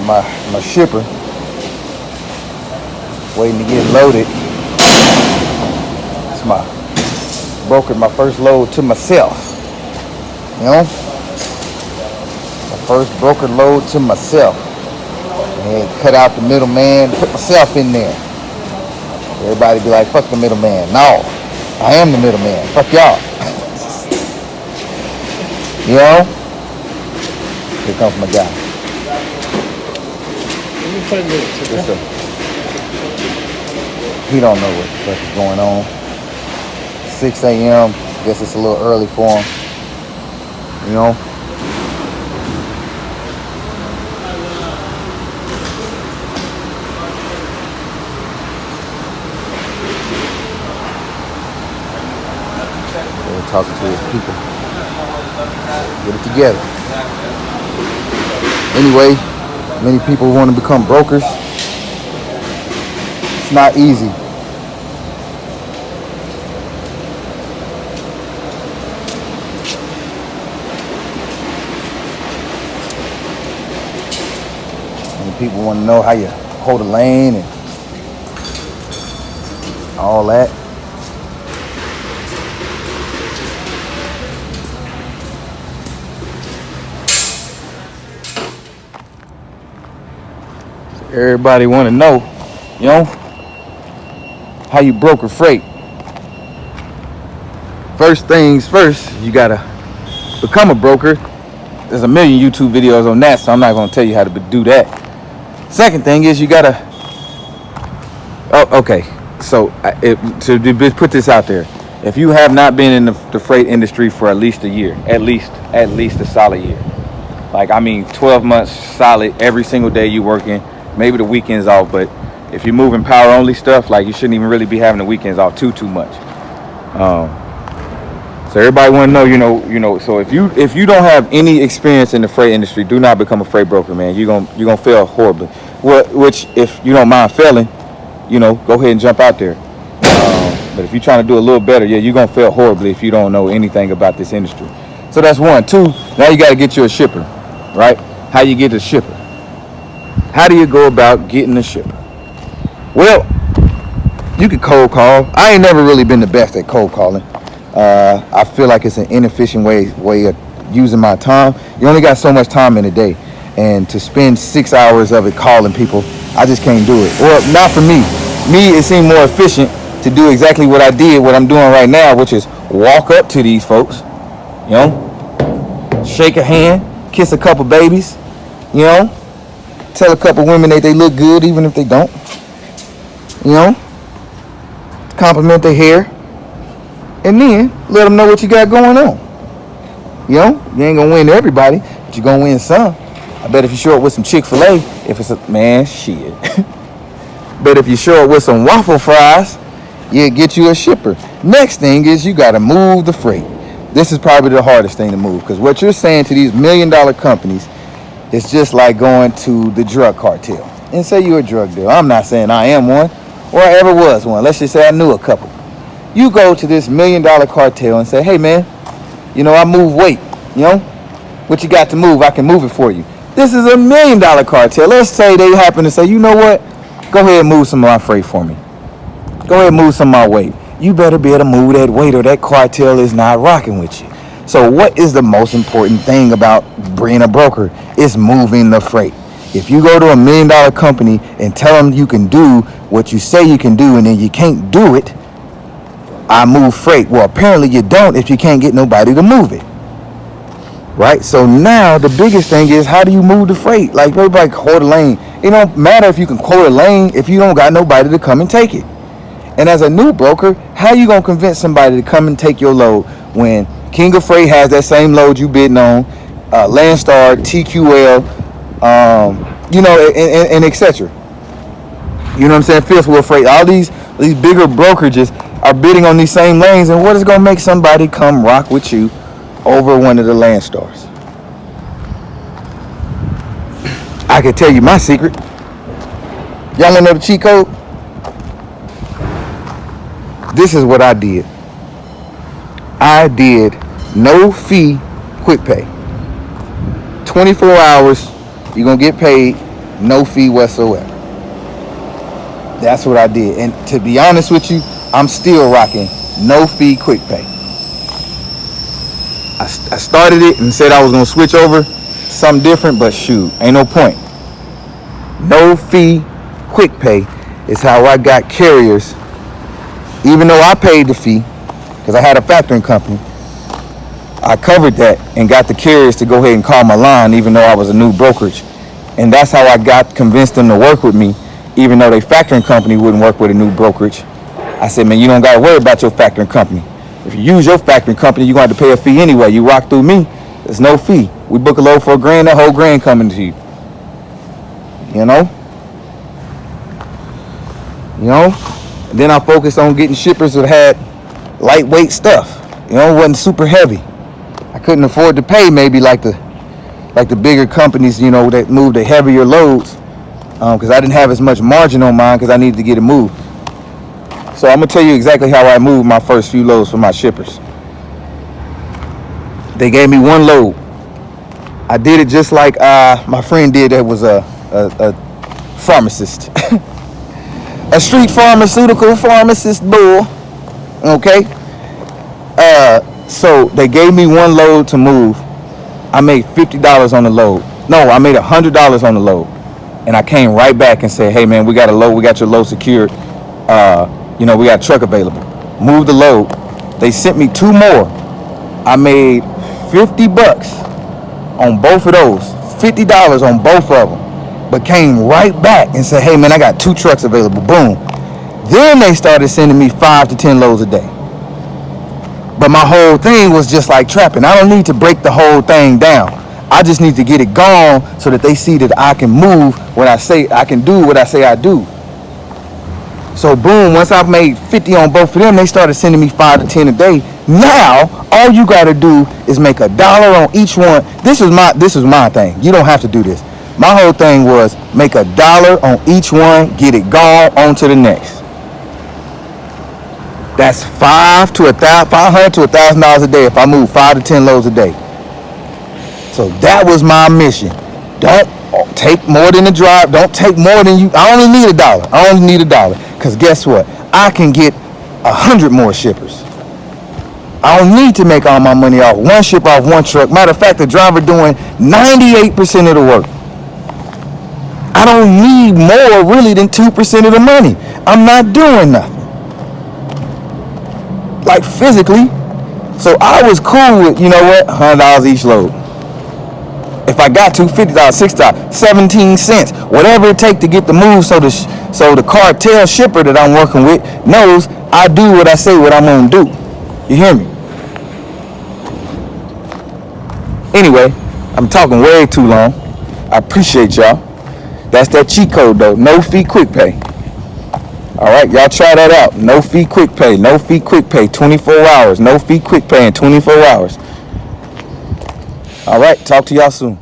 got my shipper waiting to get loaded. It's my brokered my first load to myself. You know? My first brokered load to myself. And cut out the middleman, put myself in there. Everybody be like, fuck the middleman. No, I am the middleman. Fuck y'all. You know? Here comes my guy. Yes, sir. He don't know what the fuck is going on. 6 a.m. Guess it's a little early for him. You know? They're talking to his people. Get it together. Anyway, many people want to become brokers. It's not easy. Many people want to know how you hold a lane and all that. Everybody want to know, you know, how you broker freight. First things first, you gotta become a broker. There's a million YouTube videos on that, so I'm not gonna tell you how to do that. Second thing is you gotta. Oh, okay. So to put this out there, if you have not been in the freight industry for at least a year, at least a solid year, like I mean 12 months solid, every single day you working. Maybe the weekends off, but if you're moving power only stuff, like you shouldn't even really be having the weekends off too much. So everybody want to know, you know. So if you don't have any experience in the freight industry, do not become a freight broker, man. You're gonna fail horribly. Which if you don't mind failing, you know, go ahead and jump out there. But if you're trying to do a little better, yeah, you're gonna fail horribly if you don't know anything about this industry. So that's one. Two. Now you got to get you a shipper, right? How you get a shipper? How do you go about getting a shipper? Well, you can cold call. I ain't never really been the best at cold calling. I feel like it's an inefficient way of using my time. You only got so much time in a day. And to spend 6 hours of it calling people, I just can't do it. Well, not for me. Me, it seemed more efficient to do exactly what I'm doing right now, which is walk up to these folks, you know, shake a hand, kiss a couple babies, you know, tell a couple women that they look good even if they don't. You know? Compliment their hair. And then let them know what you got going on. You know? You ain't gonna win everybody, but you're gonna win some. I bet if you show up with some Chick-fil-A, if it's a man, shit. But if you show up with some waffle fries, you get you a shipper. Next thing is you gotta move the freight. This is probably the hardest thing to move, because what you're saying to these $1 million companies, it's just like going to the drug cartel and say you're a drug dealer. I'm not saying I am one or I ever was one. Let's just say I knew a couple. You go to this $1 million cartel and say, hey man, you know, I move weight. You know, what you got to move, I can move it for you. This is $1 million cartel. Let's say they happen to say, you know what? Go ahead and move some of my freight for me. Go ahead and move some of my weight. You better be able to move that weight or that cartel is not rocking with you. So what is the most important thing about being a broker? It's moving the freight. If you go to $1 million company and tell them you can do what you say you can do and then you can't do it, I move freight. Well, apparently you don't if you can't get nobody to move it. Right? So now the biggest thing is, how do you move the freight? Like everybody quote a lane. It don't matter if you can quote a lane if you don't got nobody to come and take it. And as a new broker, how you gonna convince somebody to come and take your load when King of Freight has that same load you bidding on, Landstar, TQL, you know, and etc. You know what I'm saying? Fifth Wheel Freight, all these bigger brokerages are bidding on these same lanes, and what is gonna make somebody come rock with you over one of the Landstars? I can tell you my secret. Y'all wanna know the cheat code? This is what I did. I did no fee quick pay. 24 hours, you're gonna get paid no fee whatsoever. That's what I did. And to be honest with you, I'm still rocking no fee quick pay. I started it and said I was going to switch over something different, but shoot, ain't no point. No fee quick pay is how I got carriers. Even though I paid the fee, because I had a factoring company, I covered that and got the carriers to go ahead and call my line, even though I was a new brokerage. And that's how I convinced them to work with me, even though their factoring company wouldn't work with a new brokerage. I said, man, you don't got to worry about your factoring company. If you use your factoring company, you're going to have to pay a fee anyway. You rock through me, there's no fee. We book a load for $1,000, that whole $1,000 coming to you. You know? And then I focused on getting shippers that had lightweight stuff. It wasn't super heavy. I couldn't afford to pay maybe like the bigger companies, that move the heavier loads, because I didn't have as much margin on mine because I needed to get it moved. So I'm gonna tell you exactly how I moved my first few loads for my shippers. They gave me one load. I did it just like my friend did. That was a pharmacist, a street pharmaceutical pharmacist bull. Okay. So they gave me one load to move. I made $50 on the load. No, I made $100 on the load. And I came right back and said, hey man, we got your load secured. We got a truck available. Moved the load. They sent me 2 more. I made $50 on both of those. $50 on both of them. But came right back and said, hey man, I got 2 trucks available. Boom. Then they started sending me 5 to 10 loads a day. But my whole thing was just like trapping. I don't need to break the whole thing down. I just need to get it gone so that they see that I can move what I say I can do, what I say I do. So boom, once I made 50 on both of them, they started sending me 5 to 10 a day. Now, all you gotta do is make $1 on each one. This is my thing. You don't have to do this. My whole thing was make $1 on each one, get it gone, on to the next. That's $500 to $1,000 a day if I move 5 to 10 loads a day. So that was my mission. Don't take more than the drive. Don't take more than you. I only need $1. Because guess what? I can get 100 more shippers. I don't need to make all my money off one ship, off one truck. Matter of fact, the driver doing 98% of the work. I don't need more really than 2% of the money. I'm not doing nothing. Like physically. So I was cool with, $100 each load. If I got to $50, $6, 17 cents, whatever it takes to get the move, so the cartel shipper that I'm working with knows I do what I say what I'm gonna do. You hear me? Anyway, I'm talking way too long. I appreciate y'all. That's that cheat code though. No fee quick pay. All right, y'all try that out. No fee quick pay. No fee quick pay. 24 hours. No fee quick pay in 24 hours. All right, talk to y'all soon.